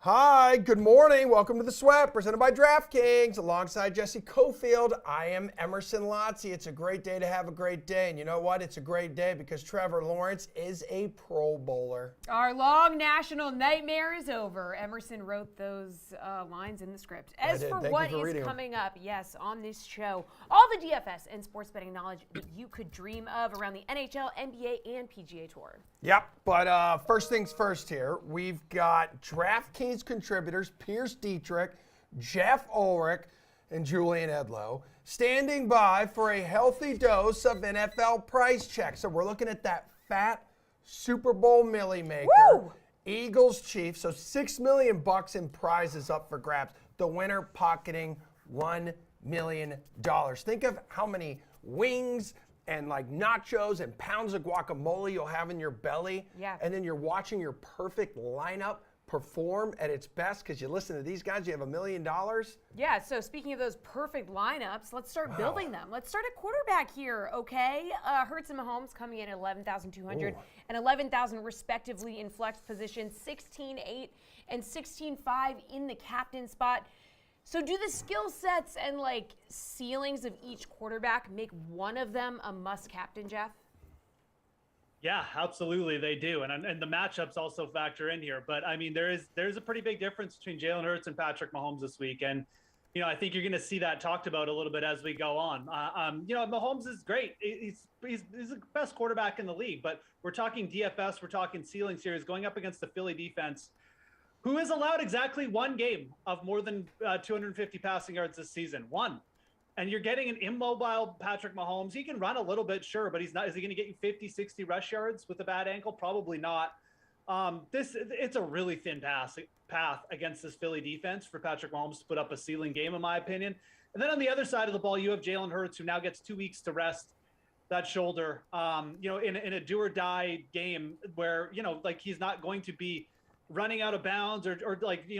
Hi, good morning. Welcome to The Sweat, presented by DraftKings. Alongside Jesse Cofield, I am Emerson Lotzi. It's a great day to have a great day. And you know what? It's a great day because Trevor Lawrence is a Pro Bowler. Our long national nightmare is over. Emerson wrote those lines in the script. As for what is coming up, yes, on this show, all the DFS and sports betting knowledge that you could dream of around the NHL, NBA, and PGA Tour. Yep, but first things first here. We've got DraftKings contributors Pierce Dietrich, Jeff Ulrich, and Julian Edlow standing by for a healthy dose of NFL price check. So we're looking at that fat Super Bowl Millie Maker. Woo! Eagles Chiefs, so $6 million in prizes up for grabs. The winner pocketing $1 million. Think of how many wings and like nachos and pounds of guacamole you'll have in your belly. Yeah. And then you're watching your perfect lineup perform at its best because you listen to these guys, you have $1 million. Yeah, so speaking of those perfect lineups, let's start building them. Let's start at quarterback here, okay? Hurts and Mahomes coming in at 11,200 and 11,000 respectively in flex position, 16.8 and 16.5 in the captain spot. So do the skill sets and like ceilings of each quarterback make one of them a must captain, Jeff? Yeah, absolutely, they do, and the matchups also factor in here. But I mean, there's a pretty big difference between Jalen Hurts and Patrick Mahomes this week, and I think you're going to see that talked about a little bit as we go on. Mahomes is great; he's the best quarterback in the league. But we're talking DFS, we're talking ceiling series, going up against the Philly defense, who has allowed exactly one game of more than 250 passing yards this season. One. And you're getting an immobile Patrick Mahomes. He can run a little bit, sure, but he's not. Is he going to get you 50, 60 rush yards with a bad ankle? Probably not. It's a really thin path against this Philly defense for Patrick Mahomes to put up a ceiling game, in my opinion. And then on the other side of the ball, you have Jalen Hurts, who now gets 2 weeks to rest that shoulder. In a do or die game where he's not going to be running out of bounds or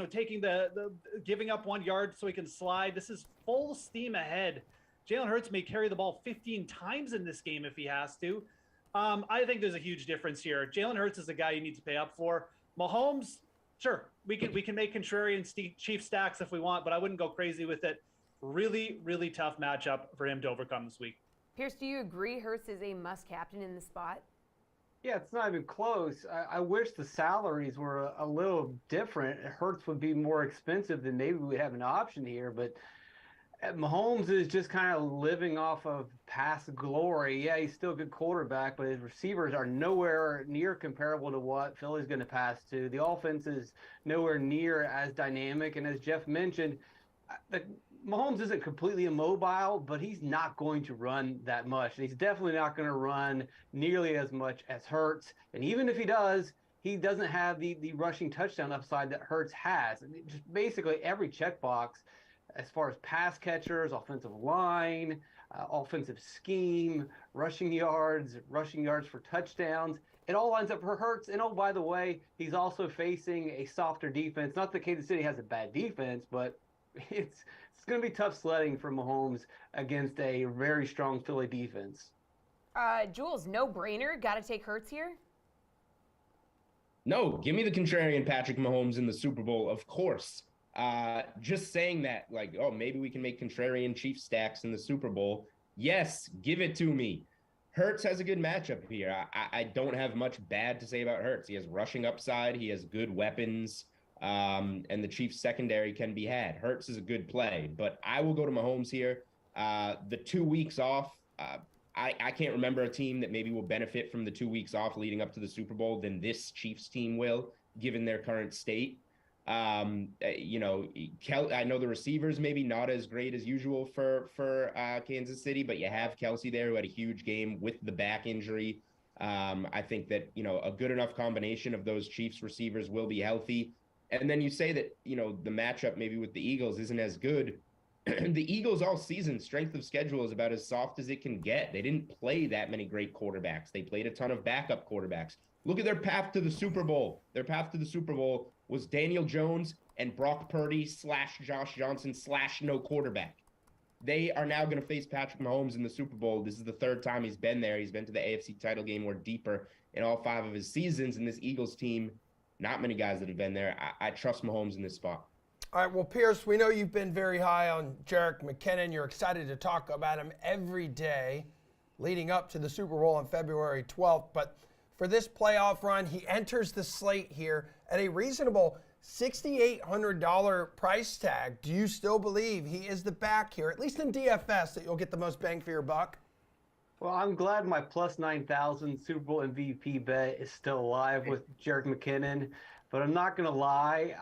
taking the giving up 1 yard so he can slide. This is full steam ahead. Jalen Hurts may carry the ball 15 times in this game if he has to. I think there's a huge difference here. Jalen Hurts is a guy you need to pay up for. Mahomes, sure, we can make contrarian chief stacks if we want, but I wouldn't go crazy with it. Really, really tough matchup for him to overcome this week. Pierce, do you agree Hurts is a must captain in the spot? Yeah, it's not even close. I wish the salaries were a little different. Hurts would be more expensive than maybe we have an option here, but Mahomes is just kind of living off of past glory. Yeah, he's still a good quarterback, but his receivers are nowhere near comparable to what Philly's going to pass to. The offense is nowhere near as dynamic, and as Jeff mentioned, Mahomes isn't completely immobile, but he's not going to run that much. And he's definitely not going to run nearly as much as Hurts. And even if he does, he doesn't have the rushing touchdown upside that Hurts has. I mean, just basically every checkbox as far as pass catchers, offensive line, offensive scheme, rushing yards for touchdowns, it all lines up for Hurts. And oh, by the way, he's also facing a softer defense. Not that Kansas City has a bad defense, but it's going to be tough sledding for Mahomes against a very strong Philly defense. Jules, no brainer. Got to take Hurts here? No, give me the contrarian Patrick Mahomes in the Super Bowl, of course. Just saying that, maybe we can make contrarian chief stacks in the Super Bowl. Yes, give it to me. Hurts has a good matchup here. I don't have much bad to say about Hurts. He has rushing upside. He has good weapons. And the Chiefs secondary can be had. Hurts is a good play, but I will go to Mahomes here. The 2 weeks off, I can't remember a team that maybe will benefit from the 2 weeks off leading up to the Super Bowl than this Chiefs team will, given their current state. I know the receivers maybe not as great as usual for Kansas City, but you have Kelsey there who had a huge game with the back injury. I think that, a good enough combination of those Chiefs receivers will be healthy. And then you say that, the matchup maybe with the Eagles isn't as good. The Eagles all season, strength of schedule is about as soft as it can get. They didn't play that many great quarterbacks. They played a ton of backup quarterbacks. Look at their path to the Super Bowl. Their path to the Super Bowl was Daniel Jones and Brock Purdy / Josh Johnson / no quarterback. They are now going to face Patrick Mahomes in the Super Bowl. This is the third time he's been there. He's been to the AFC title game or deeper in all 5 of his seasons, and this Eagles team Not many guys that have been there. I trust Mahomes in this spot. All right, well, Pierce, we know you've been very high on Jerick McKinnon. You're excited to talk about him every day leading up to the Super Bowl on February 12th. But for this playoff run, he enters the slate here at a reasonable $6,800 price tag. Do you still believe he is the back here, at least in DFS, that you'll get the most bang for your buck? Well, I'm glad my plus 9,000 Super Bowl MVP bet is still alive with Jerick McKinnon. But I'm not going to lie,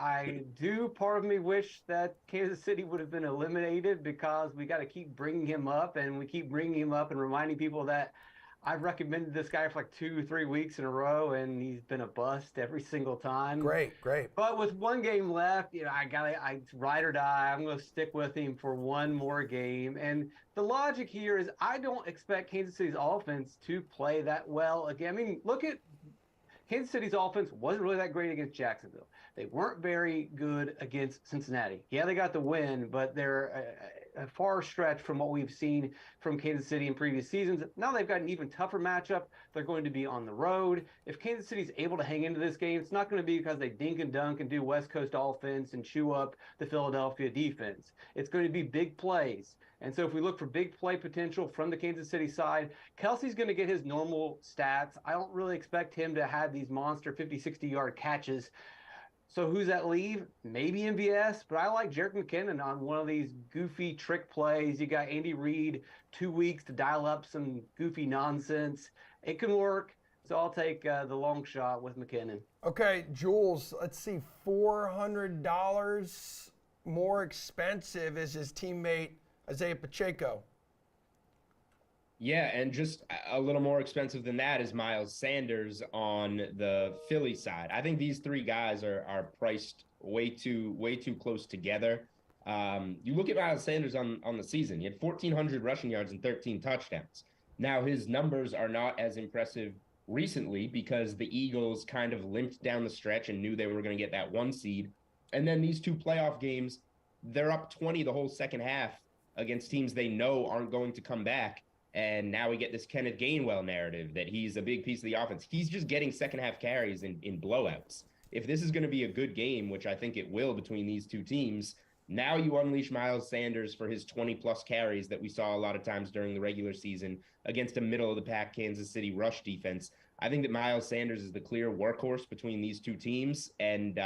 part of me wish that Kansas City would have been eliminated, because we got to keep bringing him up, and we keep bringing him up and reminding people that I've recommended this guy for like 2-3 weeks in a row, and he's been a bust every single time. Great. But with one game left, I ride or die. I'm going to stick with him for one more game. And the logic here is I don't expect Kansas City's offense to play that well again. I mean, look at Kansas City's offense wasn't really that great against Jacksonville. They weren't very good against Cincinnati. Yeah, they got the win, but they're a far stretch from what we've seen from Kansas City in previous seasons. Now they've got an even tougher matchup. They're going to be on the road. If Kansas City's able to hang into this game, it's not going to be because they dink and dunk and do West Coast offense and chew up the Philadelphia defense. It's going to be big plays. And so if we look for big play potential from the Kansas City side, Kelsey's going to get his normal stats. I don't really expect him to have these monster 50, 60-yard catches. So who's that leave? Maybe MVS, but I like Jerick McKinnon on one of these goofy trick plays. You got Andy Reid, 2 weeks to dial up some goofy nonsense. It can work. So I'll take the long shot with McKinnon. Okay, Jules, let's see, $400 more expensive is his teammate Isaiah Pacheco. Yeah, and just a little more expensive than that is Miles Sanders on the Philly side. I think these three guys are priced way too close together. You look at Miles Sanders on the season. He had 1,400 rushing yards and 13 touchdowns. Now, his numbers are not as impressive recently because the Eagles kind of limped down the stretch and knew they were going to get that 1 seed. And then these 2 playoff games, they're up 20 the whole second half against teams they know aren't going to come back. And now we get this Kenneth Gainwell narrative that he's a big piece of the offense. He's just getting second half carries in blowouts. If this is going to be a good game, which I think it will between these two teams, now you unleash Miles Sanders for his 20-plus carries that we saw a lot of times during the regular season against a middle-of-the-pack Kansas City rush defense. I think that Miles Sanders is the clear workhorse between these two teams. And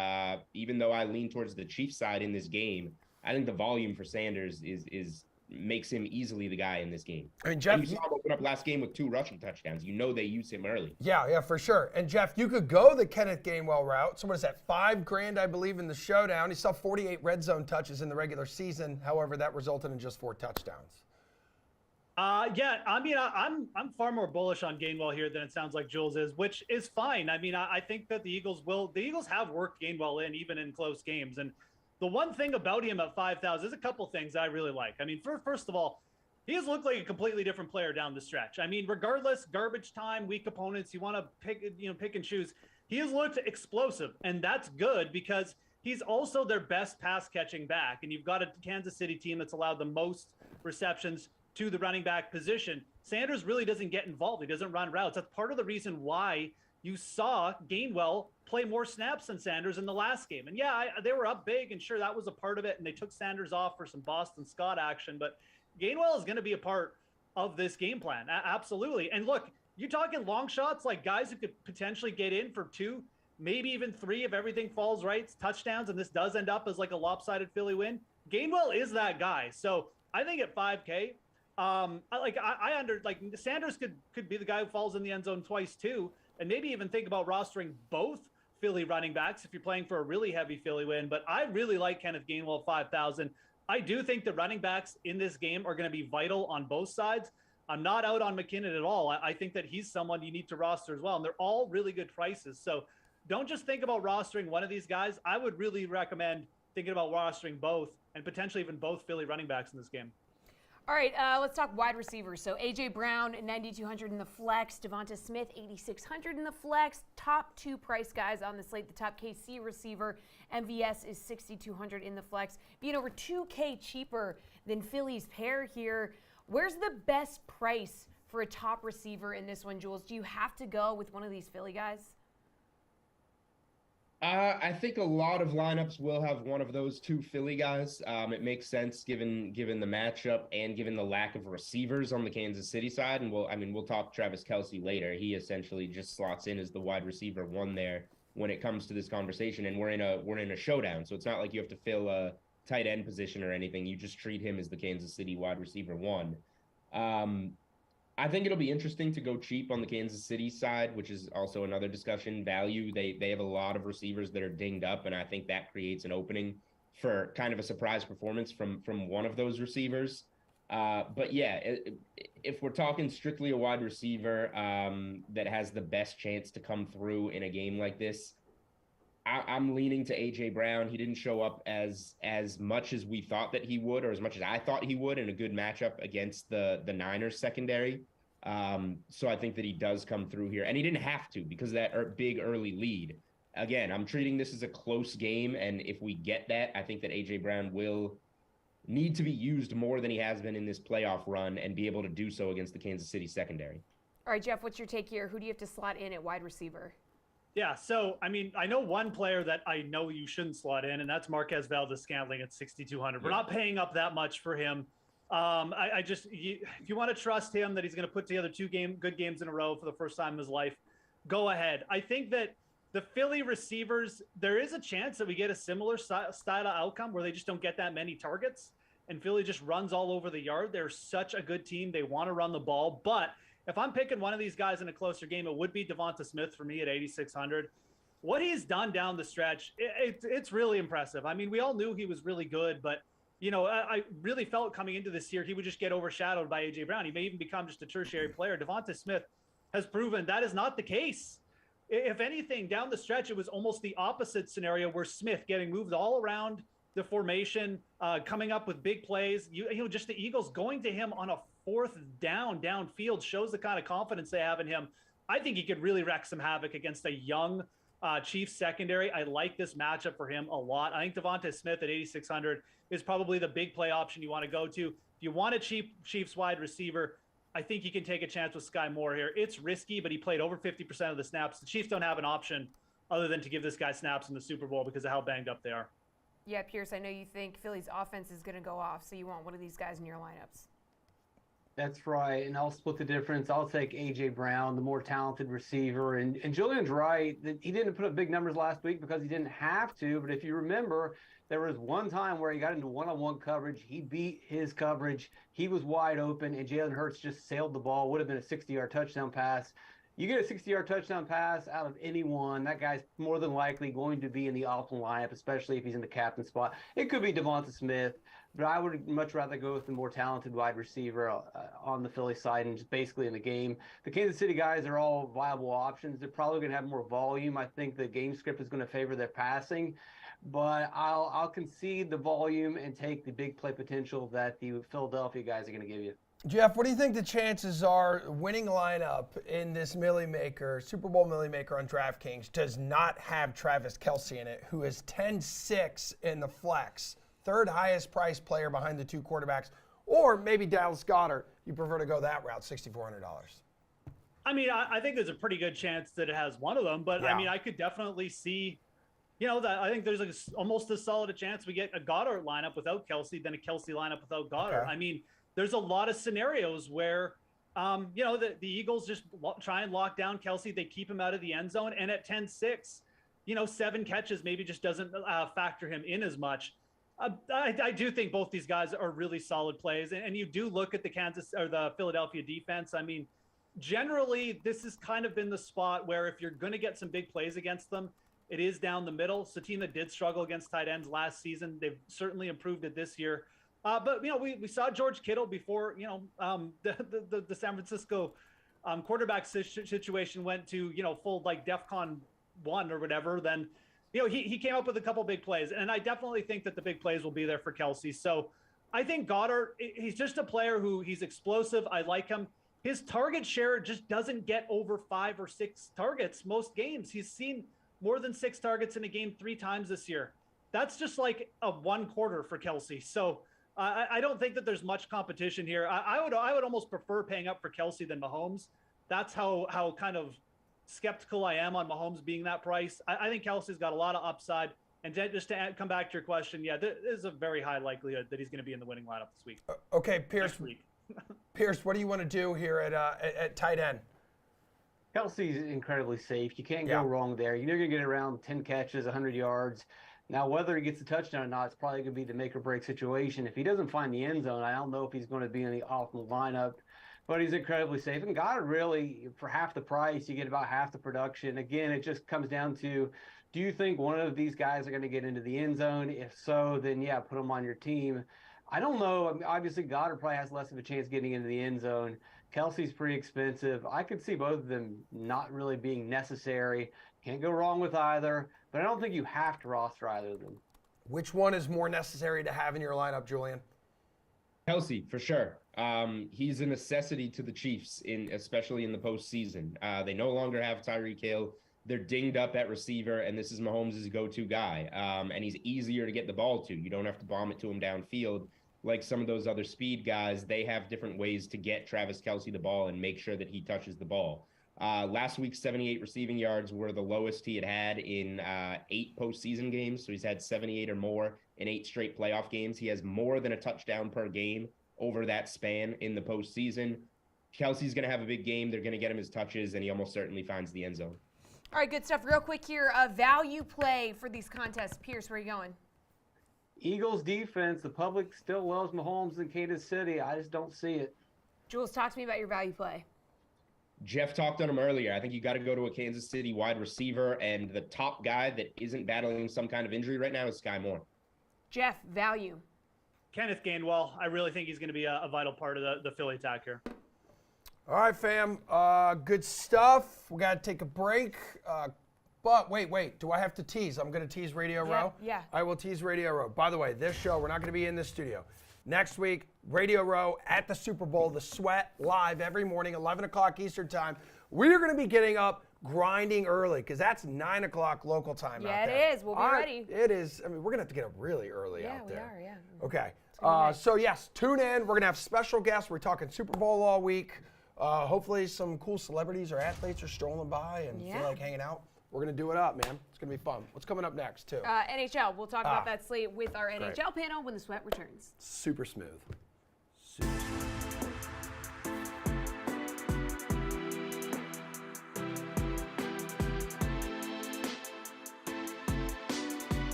even though I lean towards the Chiefs side in this game, I think the volume for Sanders makes him easily the guy in this game. I mean, Jeff, and you saw him open up last game with 2 rushing touchdowns. You know they use him early. Yeah, for sure. And Jeff, you could go the Kenneth Gainwell route. So what is that, $5,000, I believe, in the showdown. He saw 48 red zone touches in the regular season. However, that resulted in just 4 touchdowns. Yeah, I mean, I'm far more bullish on Gainwell here than it sounds like Jules is, which is fine. I mean, I think that the Eagles have worked Gainwell in even in close games. And the one thing about him at 5,000, there's a couple things that I really like. I mean, first of all, he has looked like a completely different player down the stretch. I mean, regardless, garbage time, weak opponents, you want to pick and choose. He has looked explosive, and that's good because he's also their best pass catching back. And you've got a Kansas City team that's allowed the most receptions to the running back position. Sanders really doesn't get involved. He doesn't run routes. That's part of the reason why you saw Gainwell play more snaps than Sanders in the last game. And yeah, they were up big, and sure, that was a part of it, and they took Sanders off for some Boston Scott action, but Gainwell is going to be a part of this game plan. Absolutely. And look, you're talking long shots, like guys who could potentially get in for 2, maybe even 3 if everything falls right, touchdowns, and this does end up as like a lopsided Philly win. Gainwell is that guy. So I think at 5K, Sanders could be the guy who falls in the end zone twice too, and maybe even think about rostering both Philly running backs if you're playing for a really heavy Philly win. But I really like Kenneth Gainwell 5,000. I do think the running backs in this game are going to be vital on both sides. I'm not out on McKinnon at all. I think that he's someone you need to roster as well, and they're all really good prices. So don't just think about rostering one of these guys. I would really recommend thinking about rostering both and potentially even both Philly running backs in this game. All right, let's talk wide receivers. So A.J. Brown, 9,200 in the flex. Devonta Smith, 8,600 in the flex. Top 2 price guys on the slate. The top KC receiver, MVS, is 6,200 in the flex, being over $2K cheaper than Philly's pair here. Where's the best price for a top receiver in this one, Jules? Do you have to go with one of these Philly guys? I think a lot of lineups will have one of those two Philly guys. It makes sense given the matchup and given the lack of receivers on the Kansas City side. And we'll talk Travis Kelce later. He essentially just slots in as the wide receiver one there when it comes to this conversation. And we're in a showdown, so it's not like you have to fill a tight end position or anything. You just treat him as the Kansas City wide receiver one. I think it'll be interesting to go cheap on the Kansas City side, which is also another discussion. Value, they have a lot of receivers that are dinged up, and I think that creates an opening for kind of a surprise performance from one of those receivers. But yeah, if we're talking strictly a wide receiver that has the best chance to come through in a game like this, I'm leaning to AJ Brown. He didn't show up as much as we thought that he would, or as much as I thought he would, in a good matchup against the Niners secondary. So I think that he does come through here, and he didn't have to because of that big early lead. Again, I'm treating this as a close game, and if we get that, I think that AJ Brown will need to be used more than he has been in this playoff run and be able to do so against the Kansas City secondary. All right, Jeff, what's your take here? Who do you have to slot in at wide receiver? Yeah, so I mean, I know one player that I know you shouldn't slot in, and that's Marquez Valdez-Scantling at 6,200. We're not paying up that much for him. If you want to trust him that he's going to put together good games in a row for the first time in his life, go ahead. I think that the Philly receivers, there is a chance that we get a similar style of outcome where they just don't get that many targets, and Philly just runs all over the yard. They're such a good team. They want to run the ball, but if I'm picking one of these guys in a closer game, it would be Devonta Smith for me at 8,600. What he's done down the stretch, it's really impressive. I mean, we all knew he was really good, but, I really felt coming into this year he would just get overshadowed by A.J. Brown. He may even become just a tertiary player. Devonta Smith has proven that is not the case. If anything, down the stretch, it was almost the opposite scenario where Smith getting moved all around the formation, coming up with big plays. Just the Eagles going to him on a fourth downfield shows the kind of confidence they have in him. I think he could really wreak some havoc against a young Chiefs secondary. I like this matchup for him a lot. I think Devonta Smith at 8,600 is probably the big play option you want to go to. If you want a cheap Chiefs wide receiver, I think you can take a chance with Sky Moore here. It's risky, but he played over 50% of the snaps. The Chiefs don't have an option other than to give this guy snaps in the Super Bowl because of how banged up they are. Yeah, Pierce, I know you think Philly's offense is going to go off, so you want one of these guys in your lineups. That's right, and I'll split the difference. I'll take A.J. Brown, the more talented receiver. And Julian's right. He didn't put up big numbers last week because he didn't have to. But if you remember, there was one time where he got into one-on-one coverage. He beat his coverage. He was wide open, and Jalen Hurts just sailed the ball. Would have been a 60-yard touchdown pass. You get a 60-yard touchdown pass out of anyone, that guy's more than likely going to be in the optimal lineup, especially if he's in the captain spot. It could be Devonta Smith, but I would much rather go with the more talented wide receiver on the Philly side and just basically in the game. The Kansas City guys are all viable options. They're probably going to have more volume. I think the game script is going to favor their passing, but I'll concede the volume and take the big play potential that the Philadelphia guys are going to give you. Jeff, what do you think the chances are winning lineup in this Millie Maker, Super Bowl Millie Maker on DraftKings does not have Travis Kelce in it, who is 10-6 in the flex, third highest priced player behind the two quarterbacks, or maybe Dallas Goedert? You prefer to go that route, $6,400. I mean, I think there's a pretty good chance that it has one of them, but Yeah. I mean, I could definitely see, that I think there's almost as solid a chance we get a Goddard lineup without Kelce than a Kelce lineup without Goddard. Okay. I mean, there's a lot of scenarios where, the Eagles just try and lock down Kelce. They keep him out of the end zone. And at 10-6, 7 catches maybe just doesn't factor him in as much. I do think both these guys are really solid plays. And you do look at the Philadelphia defense. I mean, generally, this has kind of been the spot where if you're going to get some big plays against them, it is down the middle. It's a team that did struggle against tight ends last season. They've certainly improved it this year. But we saw George Kittle before the San Francisco quarterback situation went to full like DEFCON 1 or whatever. Then he came up with a couple big plays, and I definitely think that the big plays will be there for Kelce. So I think Goddard, he's just a player he's explosive. I like him. His target share just doesn't get over 5 or 6 targets most games. He's seen more than 6 targets in a game 3 times this year. That's just like a 1 quarter for Kelce. So I don't think that there's much competition here. I would almost prefer paying up for Kelce than Mahomes. That's how kind of skeptical I am on Mahomes being that price. I think Kelsey's got a lot of upside. And just to come back to your question, yeah, there is a very high likelihood that he's going to be in the winning lineup this week. Okay, Pierce. Next week. Pierce, what do you want to do here at tight end? Kelsey's incredibly safe. You can't Yeah. go wrong there. You're going to get around 10 catches, 100 yards. Now, whether he gets a touchdown or not, it's probably going to be the make or break situation. If he doesn't find the end zone, I don't know if he's going to be in the optimal lineup, but he's incredibly safe. And Goddard, really, for half the price, you get about half the production. Again, it just comes down to, do you think one of these guys are going to get into the end zone? If so, then yeah, put them on your team. I don't know. I mean, obviously, Goddard probably has less of a chance getting into the end zone. Kelsey's pretty expensive. I could see both of them not really being necessary. Can't go wrong with either, but I don't think you have to roster either of them. Which one is more necessary to have in your lineup, Julian? Kelsey, for sure. He's a necessity to the Chiefs, especially in the postseason. They no longer have Tyreek Hill. They're dinged up at receiver, and this is Mahomes' go-to guy. And he's easier to get the ball to. You don't have to bomb it to him downfield like some of those other speed guys. They have different ways to get Travis Kelce the ball and make sure that he touches the ball. Last week's 78 receiving yards were the lowest he had in 8 postseason games. So he's had 78 or more in 8 straight playoff games. He has more than a touchdown per game over that span in the postseason. Kelsey's going to have a big game. They're going to get him his touches, and he almost certainly finds the end zone. All right, good stuff. Real quick here, value play for these contests. Pierce, where are you going? Eagles defense, the public still loves Mahomes in Kansas City. I just don't see it. Jules, talk to me about your value play. Jeff talked on him earlier. I think you got to go to a Kansas City wide receiver, and the top guy that isn't battling some kind of injury right now is Sky Moore. Jeff, value. Kenneth Gainwell, I really think he's going to be a vital part of the Philly attack here. All right, fam. Good stuff. We got to take a break. But wait. Do I have to tease? I'm going to tease Radio Row? Yeah. I will tease Radio Row. By the way, this show, we're not going to be in the studio. Next week, Radio Row at the Super Bowl, The Sweat, live every morning, 11 o'clock Eastern Time. We're going to be getting up grinding early because that's 9 o'clock local time out there. Yeah, it is. We'll be ready. It is. I mean, we're going to have to get up really early out there. Yeah, we are, yeah. Okay. So, yes, tune in. We're going to have special guests. We're talking Super Bowl all week. Hopefully some cool celebrities or athletes are strolling by and feel like hanging out. We're going to do it up, man. It's going to be fun. What's coming up next, too? NHL. We'll talk about that slate with our NHL panel when the Sweat returns. Super smooth. Super smooth.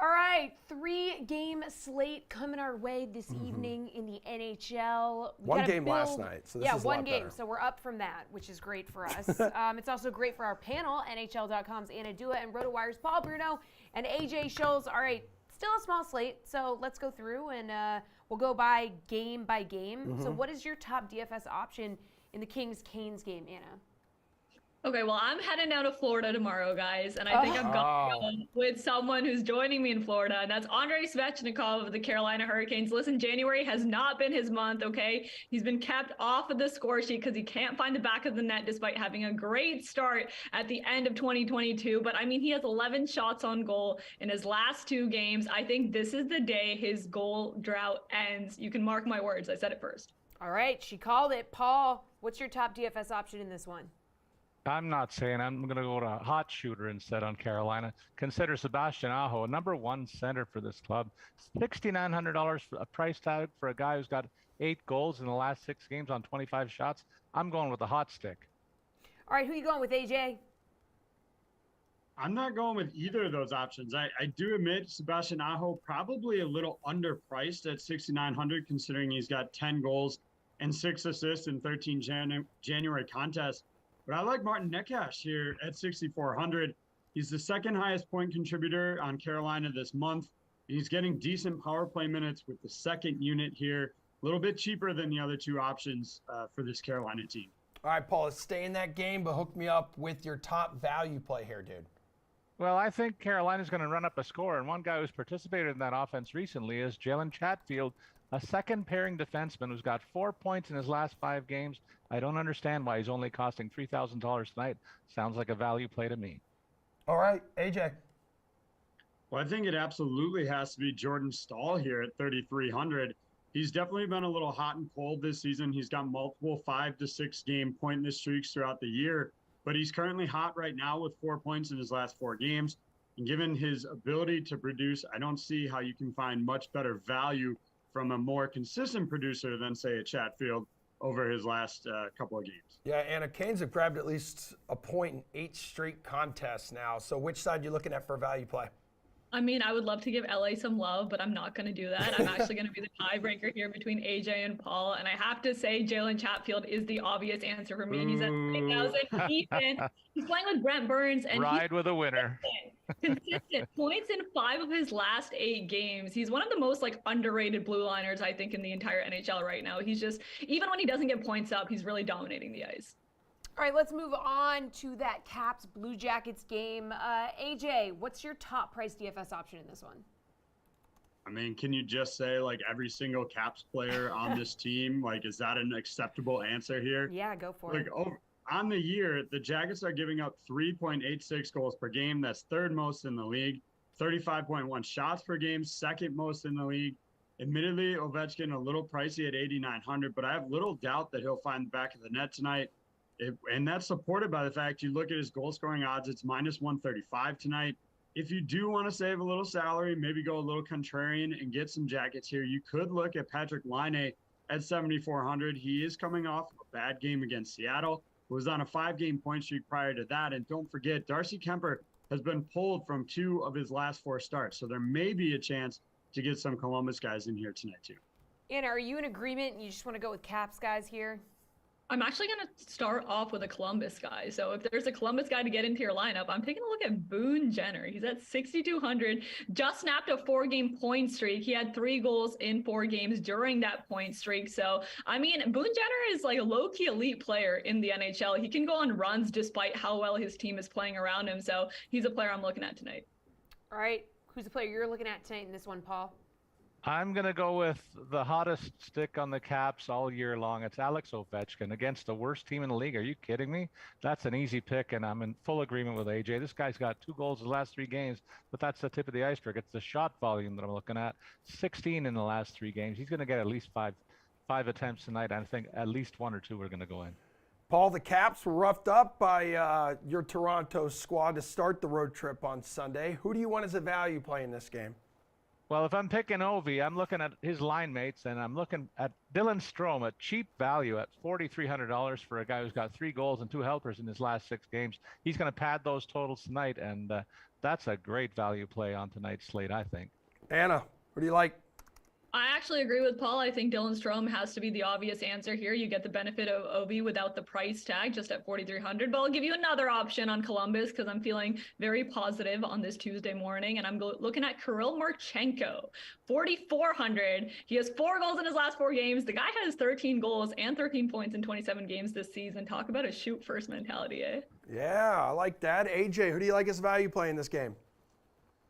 All right, 3-game slate coming our way this evening in the NHL. One game last night, so this is a one lot game. better. So we're up from that, which is great for us. It's also great for our panel, NHL.com's Anna Dua and RotoWire's Paul Bruno and AJ Scholes. All right, still a small slate, so let's go through and we'll go by game. So what is your top DFS option in the Kings-Canes game, Anna? Okay, well, I'm heading down to Florida tomorrow, guys, and I think I've got to go with someone who's joining me in Florida, and that's Andrei Svechnikov of the Carolina Hurricanes. Listen, January has not been his month, okay? He's been kept off of the score sheet because he can't find the back of the net despite having a great start at the end of 2022. But I mean, he has 11 shots on goal in his last 2 games. I think this is the day his goal drought ends. You can mark my words. I said it first. All right, she called it. Paul, what's your top DFS option in this one? I'm not saying I'm going to go to a hot shooter instead on Carolina. Consider Sebastian Aho, number 1 center for this club. $6,900 for a price tag for a guy who's got 8 goals in the last 6 games on 25 shots. I'm going with the hot stick. All right, who are you going with, AJ? I'm not going with either of those options. I do admit Sebastian Aho probably a little underpriced at 6,900, considering he's got 10 goals and 6 assists in 13 January contests. But I like Martin Necas here at 6,400. He's the second highest point contributor on Carolina this month. He's getting decent power play minutes with the second unit here. A little bit cheaper than the other 2 options for this Carolina team. All right, Paul, let's stay in that game, but hook me up with your top value play here, dude. Well, I think Carolina's going to run up a score, and one guy who's participated in that offense recently is Jalen Chatfield, a second pairing defenseman who's got 4 points in his last 5 games. I don't understand why he's only costing $3,000 tonight. Sounds like a value play to me. All right, AJ. Well, I think it absolutely has to be Jordan Stahl here at 3,300. He's definitely been a little hot and cold this season. He's got multiple 5 to 6 game pointless streaks throughout the year, but he's currently hot right now with 4 points in his last 4 games. And given his ability to produce, I don't see how you can find much better value from a more consistent producer than, say, a Chatfield over his last couple of games. Yeah, Anna, Canes have grabbed at least a point in 8 straight contests now. So which side are you looking at for value play? I mean, I would love to give LA some love, but I'm not going to do that. I'm actually going to be the tiebreaker here between AJ and Paul. And I have to say, Jalen Chatfield is the obvious answer for me. He's at 3,000 even. He's playing with Brent Burns. And Ride with a winner. Consistent points in 5 of his last 8 games. He's one of the most underrated blue liners, I think, in the entire NHL right now. He's just, even when he doesn't get points up, he's really dominating the ice. All right, let's move on to that Caps Blue Jackets game. AJ, what's your top price DFS option in this one? I mean, can you just say every single Caps player on this team? Is that an acceptable answer here? Yeah, go for it. On the year, the Jackets are giving up 3.86 goals per game. That's 3rd most in the league. 35.1 shots per game, 2nd most in the league. Admittedly, Ovechkin a little pricey at 8,900, but I have little doubt that he'll find the back of the net tonight. And that's supported by the fact you look at his goal scoring odds, it's minus 135 tonight. If you do want to save a little salary, maybe go a little contrarian and get some Jackets here, you could look at Patrick Laine at 7,400. He is coming off a bad game against Seattle, was on a 5-game point streak prior to that. And don't forget, Darcy Kemper has been pulled from 2 of his last 4 starts. So there may be a chance to get some Columbus guys in here tonight too. Anna, are you in agreement? You just want to go with Caps guys here? I'm actually going to start off with a Columbus guy. So if there's a Columbus guy to get into your lineup, I'm taking a look at Boone Jenner. He's at 6,200, just snapped a 4-game point streak. He had 3 goals in 4 games during that point streak. So, I mean, Boone Jenner is a low-key elite player in the NHL. He can go on runs despite how well his team is playing around him. So he's a player I'm looking at tonight. All right. Who's the player you're looking at tonight in this one, Paul? I'm going to go with the hottest stick on the Caps all year long. It's Alex Ovechkin against the worst team in the league. Are you kidding me? That's an easy pick, and I'm in full agreement with AJ. This guy's got 2 goals in the last 3 games, but that's the tip of the iceberg. It's the shot volume that I'm looking at. 16 in the last 3 games. He's going to get at least five attempts tonight. I think at least 1 or 2 are going to go in. Paul, the Caps were roughed up by your Toronto squad to start the road trip on Sunday. Who do you want as a value play in this game? Well, if I'm picking Ovi, I'm looking at his line mates, and I'm looking at Dylan Strome, a cheap value at $4,300 for a guy who's got 3 goals and 2 helpers in his last 6 games. He's going to pad those totals tonight, and that's a great value play on tonight's slate, I think. Anna, what do you like? I actually agree with Paul. I think Dylan Strome has to be the obvious answer here. You get the benefit of Obi without the price tag, just at 4,300. But I'll give you another option on Columbus because I'm feeling very positive on this Tuesday morning. And I'm looking at Kirill Marchenko, 4,400. He has 4 goals in his last 4 games. The guy has 13 goals and 13 points in 27 games this season. Talk about a shoot first mentality, eh? Yeah, I like that. AJ, who do you like as value play in this game?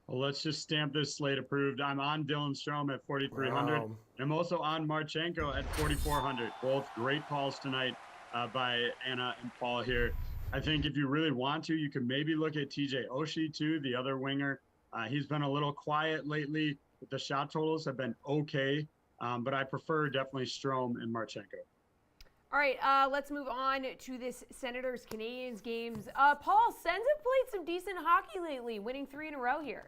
Well, let's just stamp this slate approved. I'm on Dylan Strome at 4,300. Wow. I'm also on Marchenko at 4,400. Both great calls tonight by Anna and Paul here. I think if you really want to, you can maybe look at TJ Oshie too, the other winger. He's been a little quiet lately, but the shot totals have been okay. But I prefer definitely Strome and Marchenko. All right, let's move on to this Senators-Canadiens games. Paul, Sens have played some decent hockey lately, winning 3 in a row here.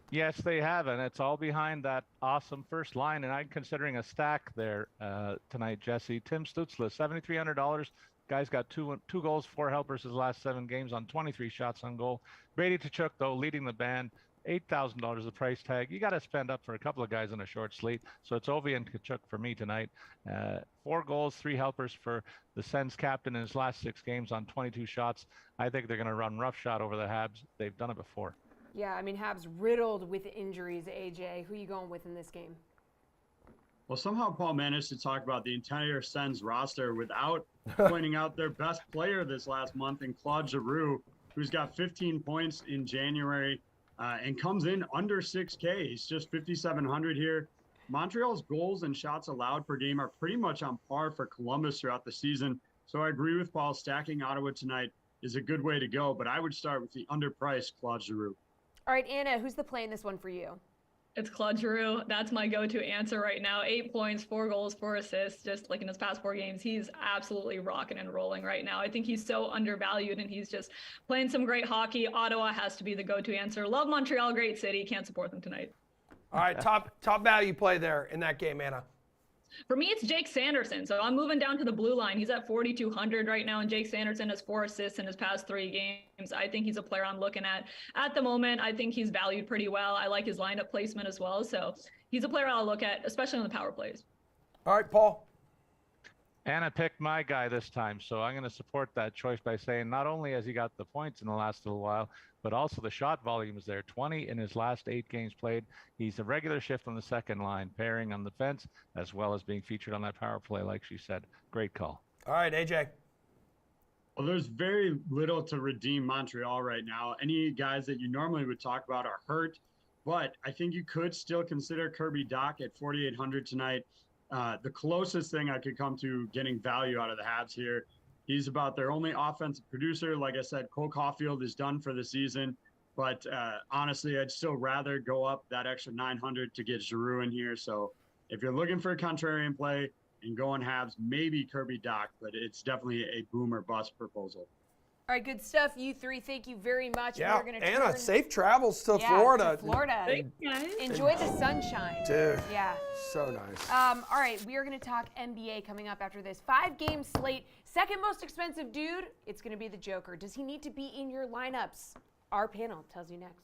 Yes, they have, and it's all behind that awesome first line. And I'm considering a stack there tonight, Jesse. Tim Stützle, $7,300. Guy's got two goals, 4 helpers his last 7 games on 23 shots on goal. Brady Tkachuk, though, leading the band. $8,000 the price tag. You got to spend up for a couple of guys on a short slate. So it's Ovi and Tkachuk for me tonight. 4 goals, 3 helpers for the Sens captain in his last 6 games on 22 shots. I think they're going to run roughshod over the Habs. They've done it before. Yeah, I mean, Habs riddled with injuries, AJ. Who are you going with in this game? Well, somehow Paul managed to talk about the entire Sens roster without pointing out their best player this last month in Claude Giroux, who's got 15 points in January. And comes in under 6K. He's just 5,700 here. Montreal's goals and shots allowed per game are pretty much on par for Columbus throughout the season. So I agree with Paul. Stacking Ottawa tonight is a good way to go, but I would start with the underpriced Claude Giroux. All right, Anna, who's the play in this one for you? It's Claude Giroux. That's my go-to answer right now. 8 points, 4 goals, 4 assists, just like in his past 4 games. He's absolutely rocking and rolling right now. I think he's so undervalued, and he's just playing some great hockey. Ottawa has to be the go-to answer. Love Montreal, great city. Can't support them tonight. All right, top value play there in that game, Anna. For me, it's Jake Sanderson. So I'm moving down to the blue line. He's at 4,200 right now, and Jake Sanderson has 4 assists in his past 3 games. I think he's a player I'm looking at the moment. I think he's valued pretty well. I like his lineup placement as well. So he's a player I'll look at, especially on the power plays. All right, Paul. Anna picked my guy this time, so I'm going to support that choice by saying not only has he got the points in the last little while, but also the shot volume is there. 20 in his last 8 games played. He's a regular shift on the second line, pairing on the fence, as well as being featured on that power play, like she said. Great call. All right, AJ. Well, there's very little to redeem Montreal right now. Any guys that you normally would talk about are hurt, but I think you could still consider Kirby Dach at 4,800 tonight. The closest thing I could come to getting value out of the Habs here. He's about their only offensive producer. Like I said, Cole Caulfield is done for the season. But honestly, I'd still rather go up that extra 900 to get Giroux in here. So if you're looking for a contrarian play and going Habs, maybe Kirby Dach, but it's definitely a boom or bust proposal. All right, good stuff. You three, thank you very much. Yeah, We're gonna Anna, turn... safe travels to Yeah, Florida. to Florida. Thanks, guys. Enjoy the sunshine. Dude, Yeah. so nice. All right, we are going to talk NBA coming up after this 5-game slate. Second most expensive dude, it's going to be the Joker. Does he need to be in your lineups? Our panel tells you next.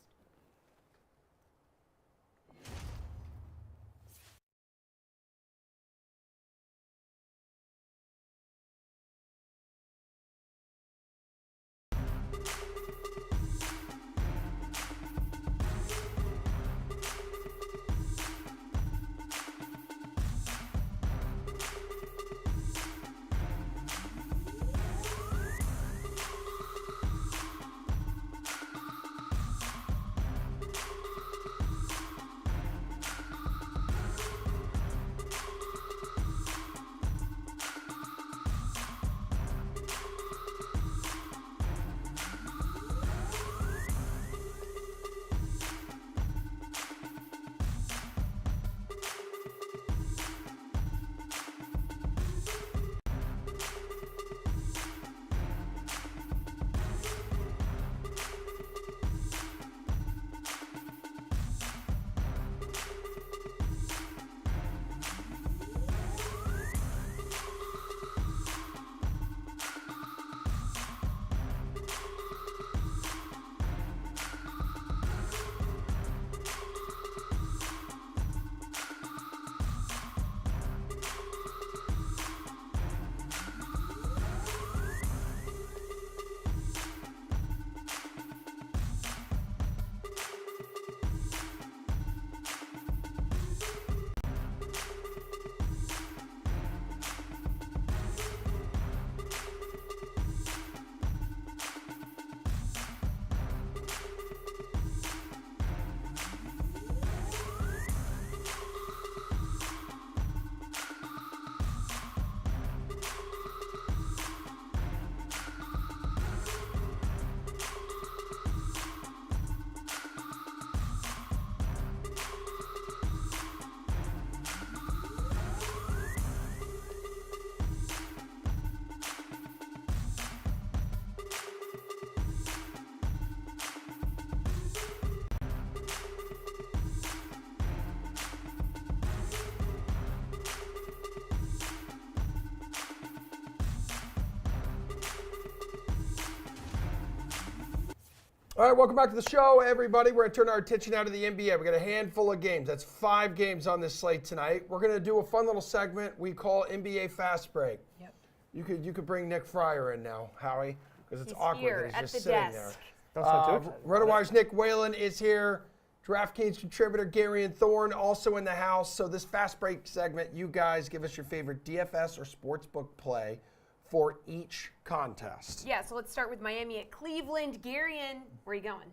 All right, welcome back to the show, everybody. We're going to turn our attention now to the NBA. We got a handful of games. That's 5 games on this slate tonight. We're going to do a fun little segment we call NBA Fast Break. Yep. You could bring Nick Fryer in now, Howie, because it's He's awkward here that he's at just the sitting desk. there. Don't sound too excited about RotoWire's Nick Whalen is here. DraftKings contributor Gary and Thorne also in the house. So this Fast Break segment, you guys give us your favorite DFS or sportsbook play for each contest. Yeah, so let's start with Miami at Cleveland. Garion, where are you going?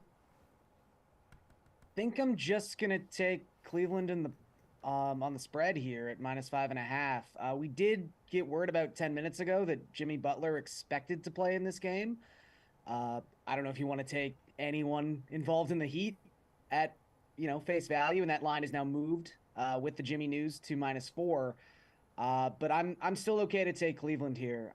Think I'm just gonna take Cleveland in the on the spread here at -5.5. We did get word about 10 minutes ago that Jimmy Butler expected to play in this game. I don't know if you want to take anyone involved in the Heat at face value, and that line is now moved with the Jimmy news to -4. But I'm still okay to take Cleveland here.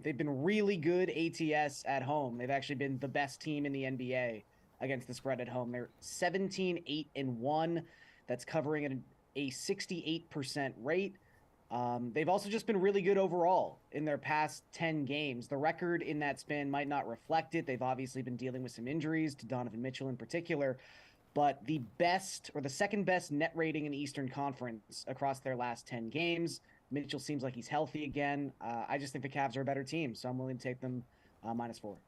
They've been really good ATS at home. They've actually been the best team in the NBA against the spread at home. They're 17-8-1. That's covering at a 68% rate. They've also just been really good overall in their past 10 games. The record in that span might not reflect it. They've obviously been dealing with some injuries, to Donovan Mitchell in particular. But the best, or the second best net rating in the Eastern Conference across their last 10 games. Mitchell seems like he's healthy again. I just think the Cavs are a better team, so I'm willing to take them -4.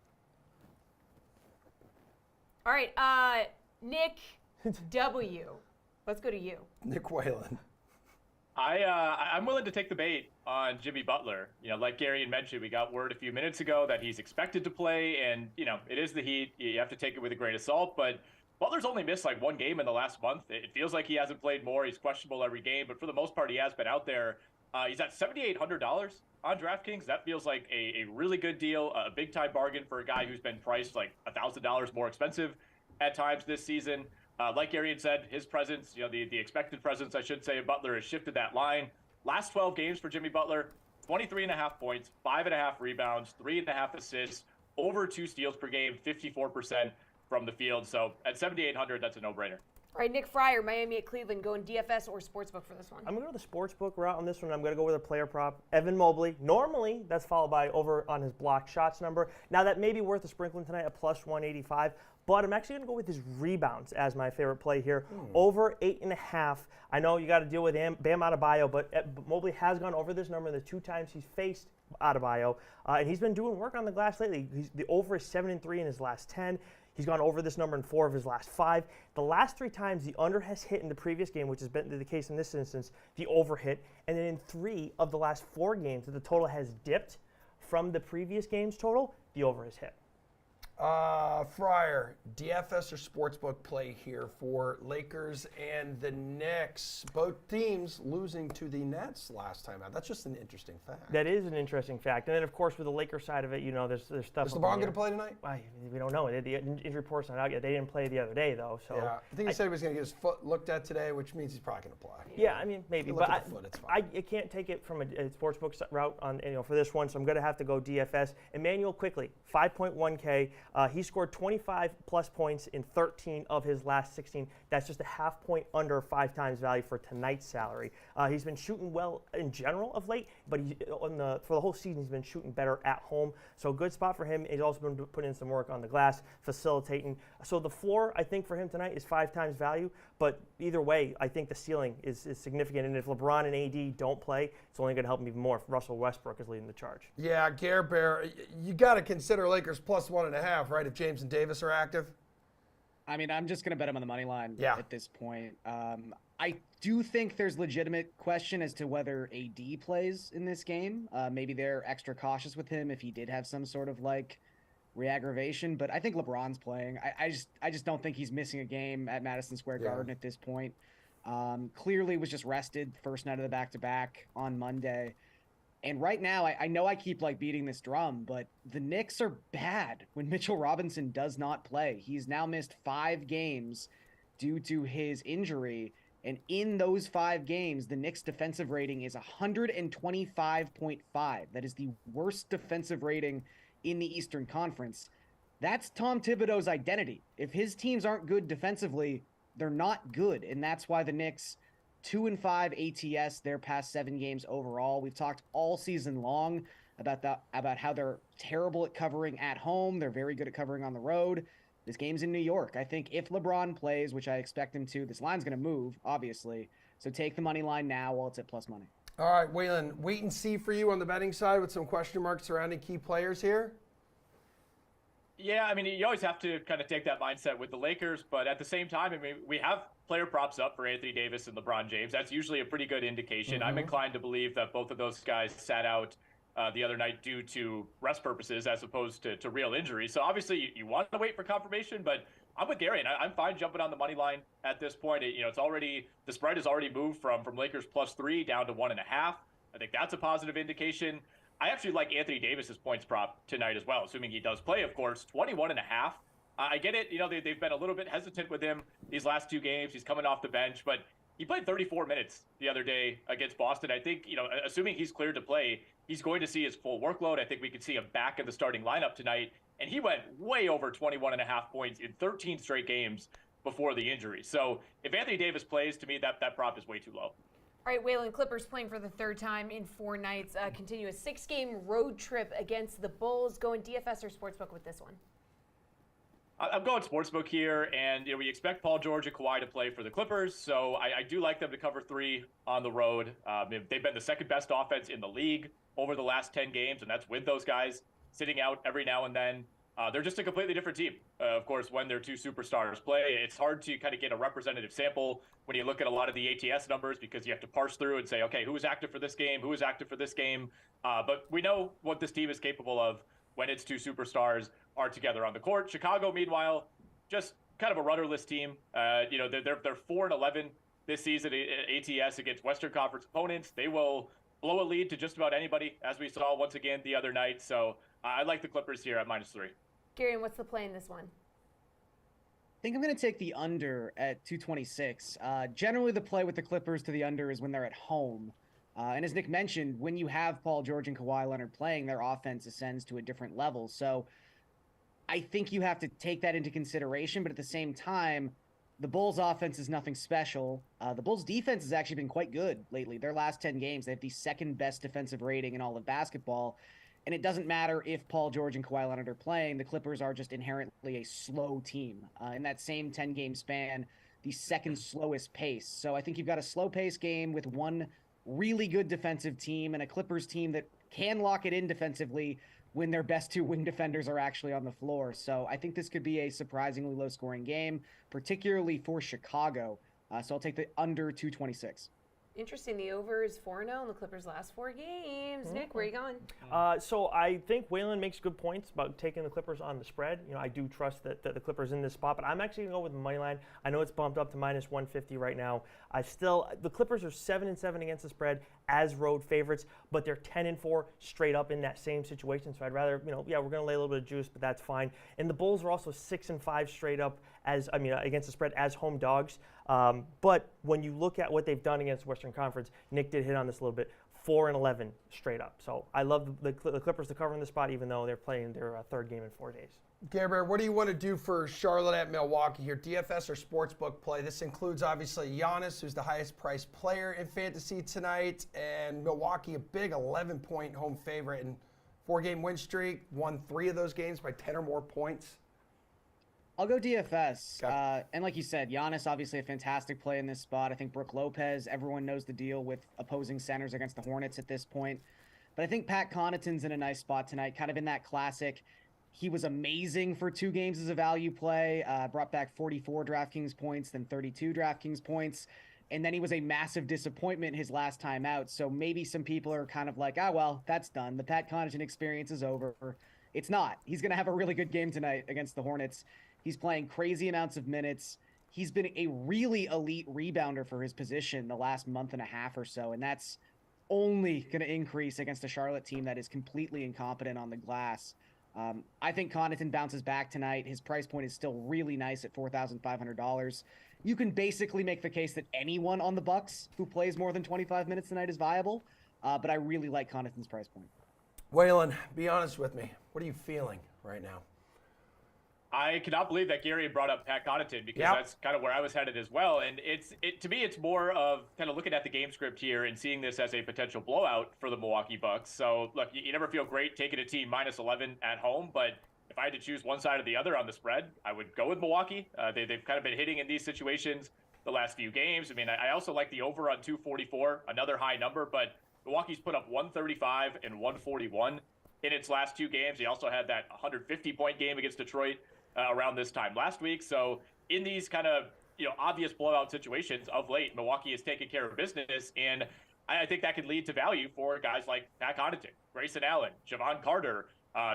All right, Nick W. Let's go to you. Nick Whalen. I'm willing to take the bait on Jimmy Butler. Like Gary had mentioned, we got word a few minutes ago that he's expected to play, and it is the Heat. You have to take it with a grain of salt, but Butler's only missed like 1 game in the last month. It feels like he hasn't played more. He's questionable every game, but for the most part, he has been out there. He's at $7,800 on DraftKings. That feels like a really good deal, a big-time bargain for a guy who's been priced like $1,000 more expensive at times this season. Like Gary had said, his presence, the expected presence, I should say, of Butler has shifted that line. Last 12 games for Jimmy Butler, 23.5 points, 5.5 rebounds, 3.5 assists, over 2 steals per game, 54% from the field. So at 7,800, that's a no-brainer. All right, Nick Fryer, Miami at Cleveland, going DFS or sportsbook for this one? I'm going to go the sportsbook route on this one. I'm going to go with a player prop, Evan Mobley. Normally, that's followed by over on his blocked shots number. Now, that may be worth a sprinkling tonight at +185, but I'm actually going to go with his rebounds as my favorite play here. Over 8.5. I know you got to deal with Bam Adebayo, but Mobley has gone over this number the 2 times he's faced Adebayo, and he's been doing work on the glass lately. The over is 7-3 in his last 10. He's gone over this number in 4 of his last 5. The last 3 times the under has hit in the previous game, which has been the case in this instance, the over hit. And then in 3 of the last 4 games that the total has dipped from the previous game's total, the over has hit. Fryer, DFS or sportsbook play here for Lakers and the Knicks. Both teams losing to the Nets last time out. That's just an interesting fact. That is an interesting fact. And then, of course, with the Lakers side of it, there's stuff. Is LeBron going to play tonight? Well, we don't know. The injury report's not out yet. They didn't play the other day, though. So yeah, I think he said he was going to get his foot looked at today, which means he's probably going to play. Yeah, I mean, maybe. Look But at the foot, it's fine. I can't take it from a sportsbook route on for this one, so I'm going to have to go DFS. Emmanuel quickly, 5.1K. He scored 25-plus points in 13 of his last 16. That's just a half point under 5 times value for tonight's salary. He's been shooting well in general of late, but for the whole season, he's been shooting better at home. So good spot for him. He's also been putting in some work on the glass, facilitating. So the floor, I think, for him tonight is 5 times value. But either way, I think the ceiling is significant. And if LeBron and AD don't play, it's only going to help him even more if Russell Westbrook is leading the charge. Yeah, Gare Bear, you got to consider Lakers +1.5, right, if James and Davis are active? I mean, I'm just going to bet him on the money line at this point. I do think there's legitimate question as to whether AD plays in this game. Maybe they're extra cautious with him if he did have some sort of re-aggravation, but I think LeBron's playing. I just don't think he's missing a game at Madison Square Garden at this point. Clearly was just rested first night of the back-to-back on Monday. And right now, I know I keep beating this drum, but the Knicks are bad when Mitchell Robinson does not play. He's now missed 5 games due to his injury. And in those 5 games, the Knicks' defensive rating is 125.5. That is the worst defensive rating in the Eastern Conference. That's Tom Thibodeau's identity. If his teams aren't good defensively, they're not good. And that's why the Knicks 2-5 ATS their past 7 games overall. We've talked all season long about how they're terrible at covering at home. They're very good at covering on the road. This game's in New York. I think if LeBron plays, which I expect him to, this line's going to move, obviously. So take the money line now while it's at plus money. All right, Waylon, wait and see for you on the betting side with some question marks surrounding key players here. Yeah, I mean, you always have to kind of take that mindset with the Lakers, but at the same time, I mean, we have player props up for Anthony Davis and LeBron James. That's usually a pretty good indication. I'm inclined to believe that both of those guys sat out the other night due to rest purposes as opposed to real injury. So obviously you want to wait for confirmation, but I'm with Gary, and I'm fine jumping on the money line at this point. It's already, the spread has already moved from Lakers +3 down to 1.5. I think that's a positive indication. I actually like Anthony Davis's points prop tonight as well, assuming he does play, of course. 21.5. I get it. They've been a little bit hesitant with him these last two games. He's coming off the bench, but he played 34 minutes the other day against Boston. I think, assuming he's cleared to play, he's going to see his full workload. I think we could see him back in the starting lineup tonight. And he went way over 21.5 points in 13 straight games before the injury. So if Anthony Davis plays, to me, that prop is way too low. All right, Waylon, Clippers playing for the third time in 4 nights. Continue a 6-game road trip against the Bulls. Going DFS or Sportsbook with this one? I'm going Sportsbook here, and we expect Paul George and Kawhi to play for the Clippers, so I do like them to cover 3 on the road. They've been the second best offense in the league over the last 10 games, and that's with those guys sitting out every now and then. They're just a completely different team. Of course, when their 2 superstars play, it's hard to kind of get a representative sample when you look at a lot of the ATS numbers because you have to parse through and say, okay, who was active for this game? Who was active for this game? But we know what this team is capable of when its 2 superstars are together on the court. Chicago, meanwhile, just kind of a rudderless team. They're 4-11 this season at ATS against Western Conference opponents. They will blow a lead to just about anybody, as we saw once again the other night. So I like the Clippers here at -3. Gary, what's the play in this one? I think I'm going to take the under at 226. Generally, the play with the Clippers to the under is when they're at home. And as Nick mentioned, when you have Paul George and Kawhi Leonard playing, their offense ascends to a different level. So I think you have to take that into consideration. But at the same time, the Bulls' offense is nothing special. The Bulls' defense has actually been quite good lately. Their last 10 games, they have the second best defensive rating in all of basketball. And it doesn't matter if Paul George and Kawhi Leonard are playing. The Clippers are just inherently a slow team. In that same 10-game span, the second slowest pace. So I think you've got a slow-paced game with one really good defensive team and a Clippers team that can lock it in defensively when their best 2 wing defenders are actually on the floor. So I think this could be a surprisingly low-scoring game, particularly for Chicago. So I'll take the under 226. Interesting. The over is 4-0 in the Clippers' last 4 games. Nick, where are you going? So I think Waylon makes good points about taking the Clippers on the spread. I do trust that the Clippers in this spot, but I'm actually going to go with the money line. I know it's bumped up to -150 right now. The Clippers are 7-7 against the spread as road favorites, but they're 10-4 straight up in that same situation. So I'd rather, we're going to lay a little bit of juice, but that's fine. And the Bulls are also 6-5 straight up against the spread as home dogs. But when you look at what they've done against Western Conference, Nick did hit on this a little bit, 4-11 straight up. So I love the Clippers to cover in the spot, even though they're playing their 3rd game in 4 days. Gabriel, what do you want to do for Charlotte at Milwaukee here? DFS or Sportsbook play? This includes, obviously, Giannis, who's the highest priced player in fantasy tonight, and Milwaukee, a big 11-point home favorite and 4-game win streak, won 3 of those games by 10 or more points. I'll go DFS. Okay. And like you said, Giannis, obviously a fantastic play in this spot. I think Brook Lopez, everyone knows the deal with opposing centers against the Hornets at this point. But I think Pat Connaughton's in a nice spot tonight, kind of in that classic. He was amazing for 2 games as a value play, brought back 44 DraftKings points, then 32 DraftKings points. And then he was a massive disappointment his last time out. So maybe some people are kind of like, well, that's done. The Pat Connaughton experience is over. It's not. He's going to have a really good game tonight against the Hornets. He's playing crazy amounts of minutes. He's been a really elite rebounder for his position the last month and a half or so, and that's only going to increase against a Charlotte team that is completely incompetent on the glass. I think Connaughton bounces back tonight. His price point is still really nice at $4,500. You can basically make the case that anyone on the Bucks who plays more than 25 minutes tonight is viable, but I really like Connaughton's price point. Waylon, be honest with me. What are you feeling right now? I cannot believe that Gary brought up Pat Connaughton because that's kind of where I was headed as well. And to me, it's more of kind of looking at the game script here and seeing this as a potential blowout for the Milwaukee Bucks. So look, you never feel great taking a team -11 at home, but if I had to choose one side or the other on the spread, I would go with Milwaukee. They've kind of been hitting in these situations the last few games. I mean, I also like the over on 244, another high number, but Milwaukee's put up 135 and 141 in its last 2 games. He also had that 150-point game against Detroit around this time last week. So in these kind of obvious blowout situations of late, Milwaukee has taken care of business, and I think that could lead to value for guys like Pat Connaughton, Grayson Allen, Javon Carter,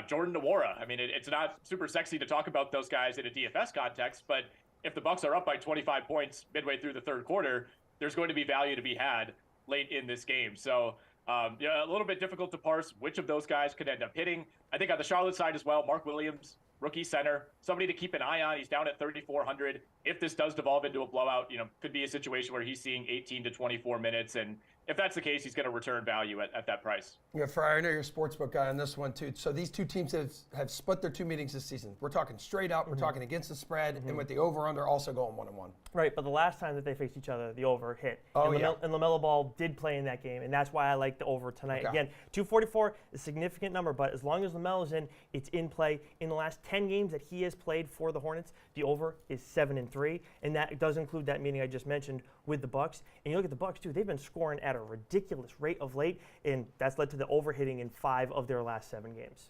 Jordan Nwora. I mean, it's not super sexy to talk about those guys in a DFS context, but if the Bucks are up by 25 points midway through the third quarter, there's going to be value to be had late in this game. So a little bit difficult to parse which of those guys could end up hitting. I think on the Charlotte side as well, Mark Williams, rookie center, somebody to keep an eye on. He's down at 3,400. If this does devolve into a blowout, could be a situation where he's seeing 18 to 24 minutes. And if that's the case, he's going to return value at that price. Yeah, Fryer, I know you're a sportsbook guy on this one too. So these two teams have split their 2 meetings this season. We're talking straight up. We're talking against the spread, and with the over/under also going 1-1. Right, but the last time that they faced each other, the over hit. Oh, and yeah. And LaMelo Ball did play in that game, and that's why I like the over tonight. Okay. Again, 244 is a significant number, but as long as LaMelo's in, it's in play. In the last 10 games that he has played for the Hornets, the over is 7-3, and that does include that meeting I just mentioned with the Bucks. And you look at the Bucks too; they've been scoring at a ridiculous rate of late, and that's led to the over hitting in 5 of their last 7 games.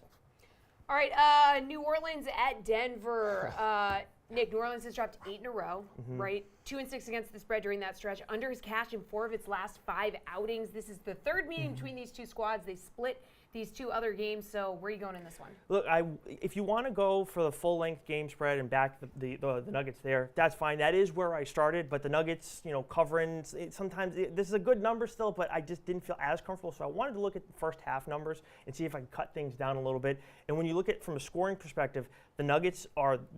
All right, New Orleans at Denver. Nick, New Orleans has dropped 8 in a row, right? 2-6 against the spread during that stretch. Under has cashed in 4 of its last 5 outings. This is the 3rd meeting between these two squads. They split these 2 other games. So where are you going in this one? Look, if you want to go for the full-length game spread and back the Nuggets there, that's fine. That is where I started. But the Nuggets, covering sometimes this is a good number still, but I just didn't feel as comfortable. So I wanted to look at the first half numbers and see if I could cut things down a little bit. And when you look at from a scoring perspective, the Nuggets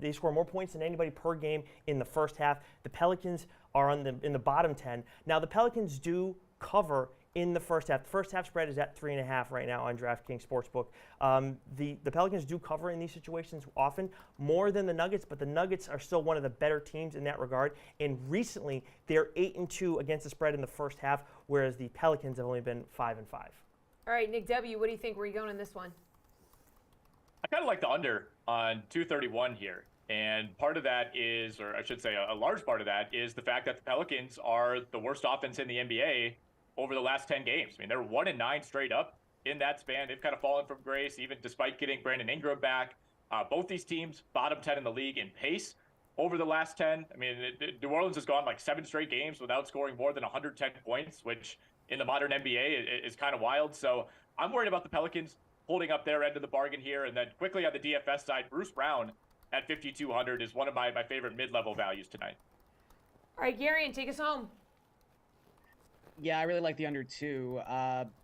they score more points than anybody per game in the first half. The Pelicans are in the bottom 10. Now the Pelicans do cover in the first half. The first half spread is at 3.5 right now on DraftKings Sportsbook. The Pelicans do cover in these situations often, more than the Nuggets, but the Nuggets are still one of the better teams in that regard. And recently, they're 8-2 against the spread in the first half, whereas the Pelicans have only been 5-5. All right, Nick W., what do you think? Where are you going in this one? I kind of like the under on 231 here. And part of that is, or I should say a large part of that, is the fact that the Pelicans are the worst offense in the NBA over the last 10 games. I mean, they're 1-9 straight up in that span. They've kind of fallen from grace, even despite getting Brandon Ingram back. Both these teams, bottom 10 in the league in pace over the last 10. I mean, New Orleans has gone like 7 straight games without scoring more than 110 points, which in the modern NBA is kind of wild. So I'm worried about the Pelicans holding up their end of the bargain here. And then quickly on the DFS side, Bruce Brown at 5,200 is one of my favorite mid-level values tonight. All right, Gary, and take us home. Yeah, I really like the under 2,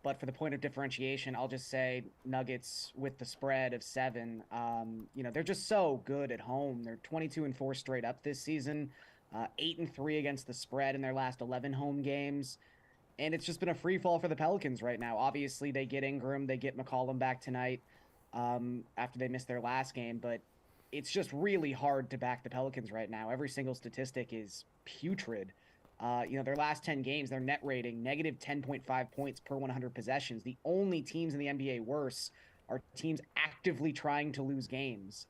but for the point of differentiation, I'll just say Nuggets with the spread of 7. They're just so good at home. They're 22-4 straight up this season, 8-3 against the spread in their last 11 home games, and it's just been a free fall for the Pelicans right now. Obviously, they get Ingram, they get McCollum back tonight after they missed their last game, but it's just really hard to back the Pelicans right now. Every single statistic is putrid. Their last 10 games, their net rating, negative 10.5 points per 100 possessions. The only teams in the NBA worse are teams actively trying to lose games.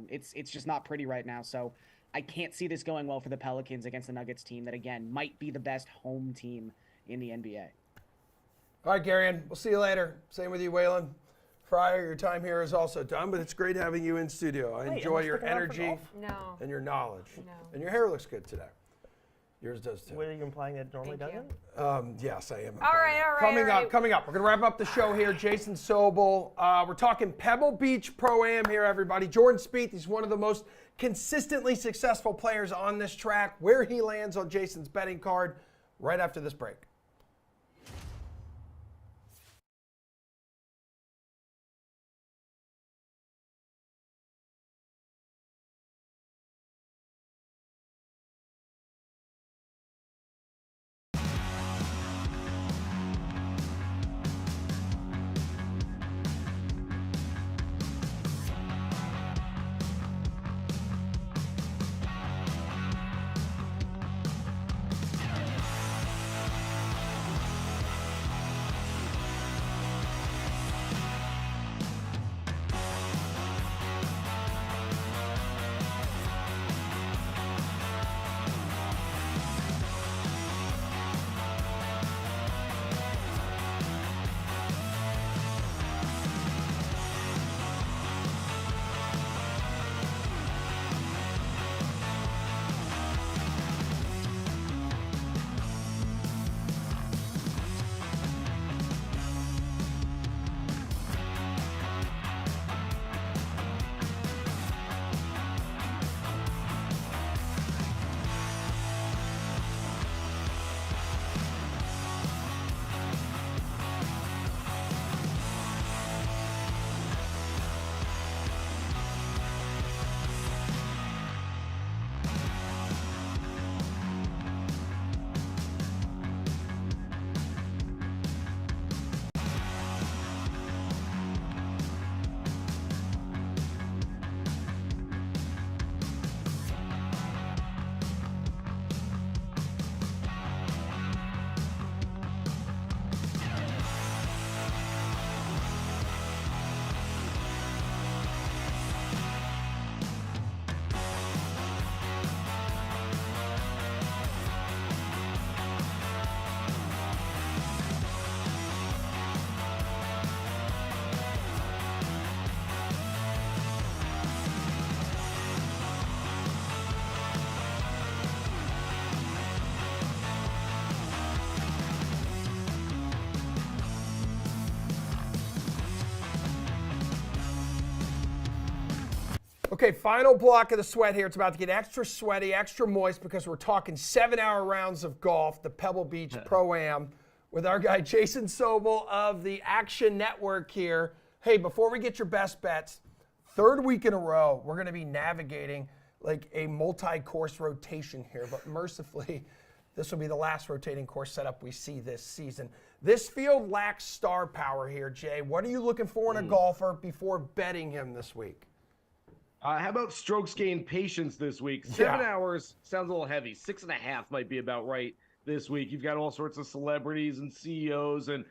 It's just not pretty right now. So I can't see this going well for the Pelicans against the Nuggets team that, again, might be the best home team in the NBA. All right, Garion, we'll see you later. Same with you, Waylon. Fryer, your time here is also done, but it's great having you in studio. I enjoy your energy and your knowledge. No. And your hair looks good today. Yours does too. What are you implying that it normally doesn't? Yes, I am. All right. Coming up. We're going to wrap up the show here. Jason Sobel. We're talking Pebble Beach Pro-Am here, everybody. Jordan Spieth, he's one of the most consistently successful players on this track. Where he lands on Jason's betting card right after this break. Okay, final block of the sweat here. It's about to get extra sweaty, extra moist because we're talking 7-hour rounds of golf, the Pebble Beach Pro-Am, with our guy Jason Sobel of the Action Network here. Hey, before we get your best bets, third week in a row, we're going to be navigating like a multi-course rotation here, but mercifully, this will be the last rotating course setup we see this season. This field lacks star power here, Jay. What are you looking for in a golfer before betting him this week? How about strokes gained patience this week? 7 hours sounds a little heavy. 6.5 might be about right this week. You've got all sorts of celebrities and CEOs and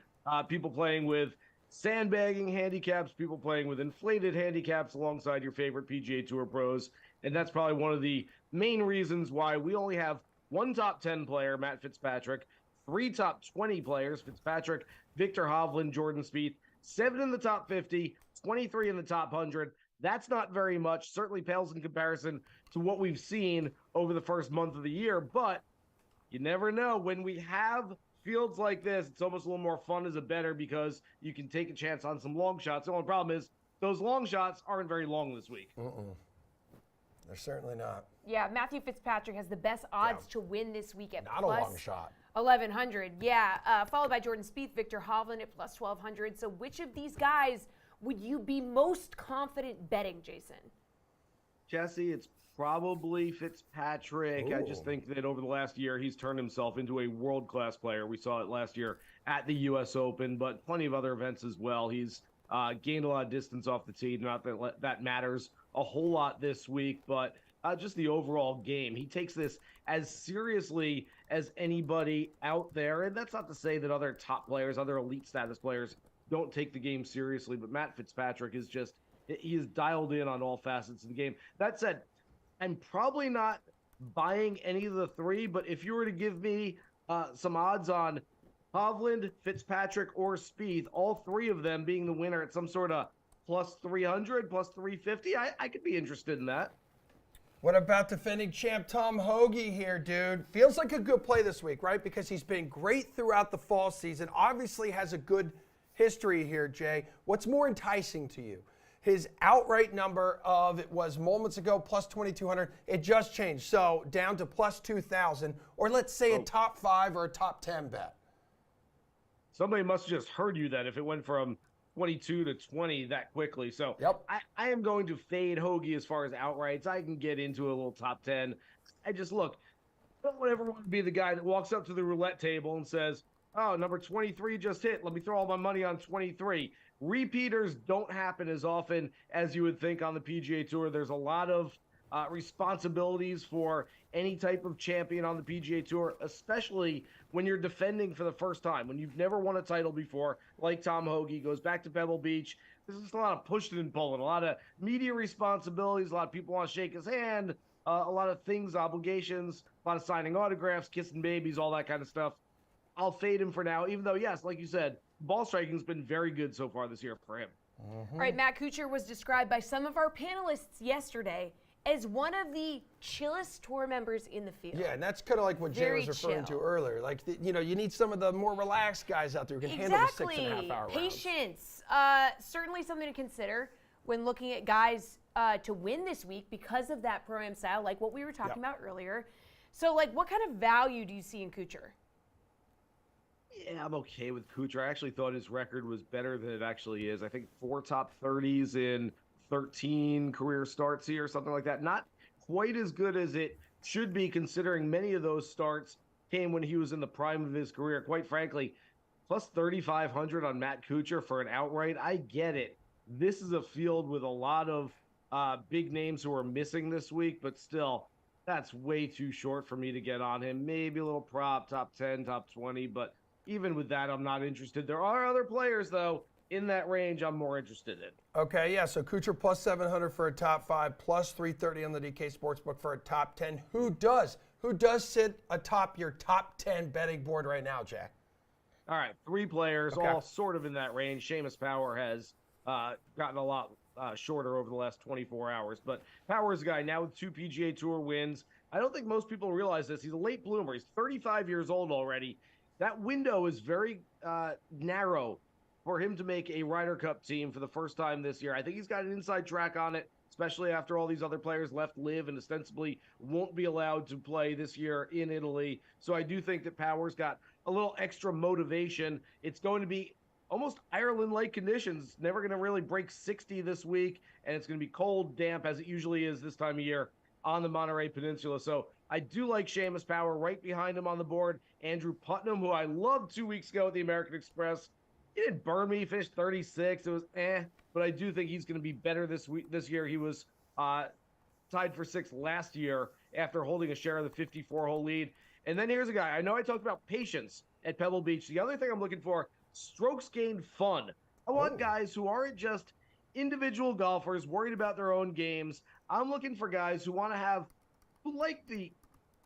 people playing with sandbagging handicaps, people playing with inflated handicaps alongside your favorite PGA Tour pros. And that's probably one of the main reasons why we only have one top 10 player, Matt Fitzpatrick, 3 top 20 players, Fitzpatrick, Victor Hovland, Jordan Spieth, 7 in the top 50, 23 in the top 100. That's not very much, certainly pales in comparison to what we've seen over the first month of the year. But you never know. When we have fields like this, it's almost a little more fun as a bettor because you can take a chance on some long shots. The only problem is those long shots aren't very long this week. They're certainly not. Yeah, Matthew Fitzpatrick has the best odds to win this week at Not a long shot. 1,100. Yeah, followed by Jordan Spieth, Victor Hovland at plus 1,200. So which of these guys would you be most confident betting, Jason? Jesse, it's probably Fitzpatrick. I just think that over the last year, he's turned himself into a world-class player. We saw it last year at the U.S. Open, but plenty of other events as well. He's gained a lot of distance off the tee. Not that that matters a whole lot this week, but just the overall game. He takes this as seriously as anybody out there, and that's not to say that other top players, other elite status players, don't take the game seriously, but Matt Fitzpatrick is just, he is dialed in on all facets of the game. That said, I'm probably not buying any of the 3, but if you were to give me some odds on Hovland, Fitzpatrick, or Spieth, all 3 of them being the winner at some sort of plus 300, plus 350, I could be interested in that. What about defending champ Tom Hoge here, dude? Feels like a good play this week, right? Because he's been great throughout the fall season. Obviously has a good history here, Jay. What's more enticing to you? His outright number of, it was moments ago, plus 2,200. It just changed. So down to plus 2,000, or let's say a top 5 or a top 10 bet. Somebody must have just heard you then if it went from 22 to 20 that quickly. So I am going to fade Hoge as far as outrights. I can get into a little top 10. I just look, I don't ever want to be the guy that walks up to the roulette table and says, oh, number 23 just hit. Let me throw all my money on 23. Repeaters don't happen as often as you would think on the PGA Tour. There's a lot of responsibilities for any type of champion on the PGA Tour, especially when you're defending for the first time, when you've never won a title before, like Tom Hoge, goes back to Pebble Beach. There's just a lot of pushing and pulling, a lot of media responsibilities, a lot of people want to shake his hand, a lot of things, obligations, a lot of signing autographs, kissing babies, all that kind of stuff. I'll fade him for now, even though, yes, like you said, ball striking's been very good so far this year for him. All right, Matt Kuchar was described by some of our panelists yesterday as one of the chillest tour members in the field. Yeah, and that's kind of like what Jay was referring to earlier. Like, you need some of the more relaxed guys out there who can handle the 6.5 hour rounds. Patience. Certainly something to consider when looking at guys to win this week because of that Pro-Am style, like what we were talking about earlier. So, like, what kind of value do you see in Kuchar? Yeah, I'm okay with Kuchar. I actually thought his record was better than it actually is. I think 4 top 30s in 13 career starts here, something like that. Not quite as good as it should be, considering many of those starts came when he was in the prime of his career. Quite frankly, plus 3,500 on Matt Kuchar for an outright. I get it. This is a field with a lot of big names who are missing this week, but still, that's way too short for me to get on him. Maybe a little prop, top 10, top 20, but even with that, I'm not interested. There are other players, though, in that range I'm more interested in. Okay, yeah, so Kuchar plus 700 for a top 5, plus 330 on the DK Sportsbook for a top 10. Who does sit atop your top 10 betting board right now, Jack? All right, 3 players, all sort of in that range. Seamus Power has gotten a lot shorter over the last 24 hours, but Power is a guy now with 2 PGA Tour wins. I don't think most people realize this. He's a late bloomer. He's 35 years old already. That window is very narrow for him to make a Ryder Cup team for the first time this year. I think he's got an inside track on it. especially after all these other players left LIV and ostensibly won't be allowed to play this year in Italy. So I do think that Power's got a little extra motivation. It's going to be almost Ireland-like conditions. Never going to really break 60 this week, and it's going to be cold, damp, as it usually is this time of year on the Monterey Peninsula. So I do like Seamus Power. Right behind him on the board, Andrew Putnam, who I loved 2 weeks ago at the American Express. He didn't burn me. He finished 36. It was but I do think he's going to be better this year. He was tied for 6th last year after holding a share of the 54-hole lead. And then here's a guy. I know I talked about patience at Pebble Beach. The other thing I'm looking for, strokes gained fun. I want guys who aren't just individual golfers worried about their own games. I'm looking for guys who like the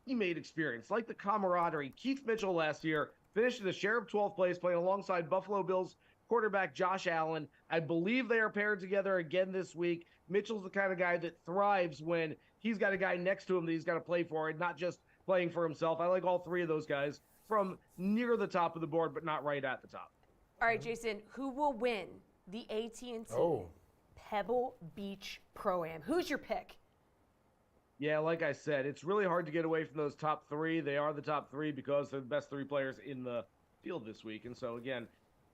teammate experience, like the camaraderie. Keith Mitchell last year finished in the share of 12th place, playing alongside Buffalo Bills quarterback Josh Allen. I believe they are paired together again this week. Mitchell's the kind of guy that thrives when he's got a guy next to him that he's got to play for and not just playing for himself. I like all three of those guys from near the top of the board, but not right at the top. All right, Jason, who will win the AT&T Pebble Beach Pro-Am? Who's your pick? Yeah, like I said, it's really hard to get away from those top three. They are the top three because they're the best three players in the field this week. And so, again,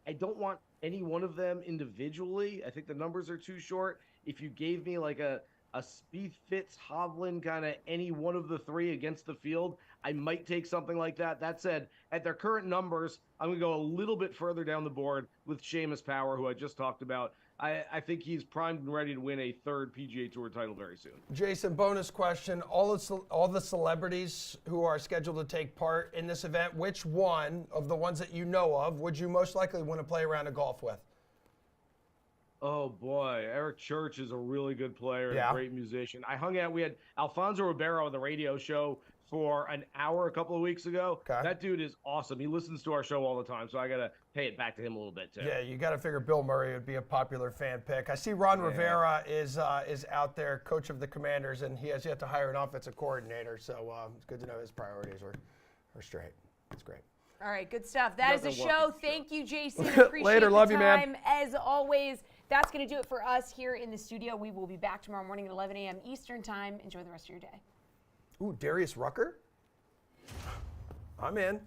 I don't want any one of them individually. I think the numbers are too short. If you gave me like a Spieth, Fitz, Hovland, kind of any one of the three against the field, I might take something like that. That said, at their current numbers, I'm going to go a little bit further down the board with Seamus Power, who I just talked about. I think he's primed and ready to win a third PGA Tour title very soon. Jason, bonus question. All the celebrities who are scheduled to take part in this event, which one of the ones that you know of would you most likely want to play a round of golf with? Oh, boy. Eric Church is a really good player and a great musician. We had Alfonso Ribeiro on the radio show for an hour a couple of weeks ago. Okay. That dude is awesome. He listens to our show all the time, so I got to pay it back to him a little bit, too. Yeah, you got to figure Bill Murray would be a popular fan pick. I see Ron Rivera is out there, coach of the Commanders, and he has yet to hire an offensive coordinator, so it's good to know his priorities are straight. That's great. All right, good stuff. That is the show. Thank you, Jason. Appreciate Later. the Love time. you, man. As always, that's going to do it for us here in the studio. We will be back tomorrow morning at 11 a.m. Eastern Time. Enjoy the rest of your day. Ooh, Darius Rucker? I'm in.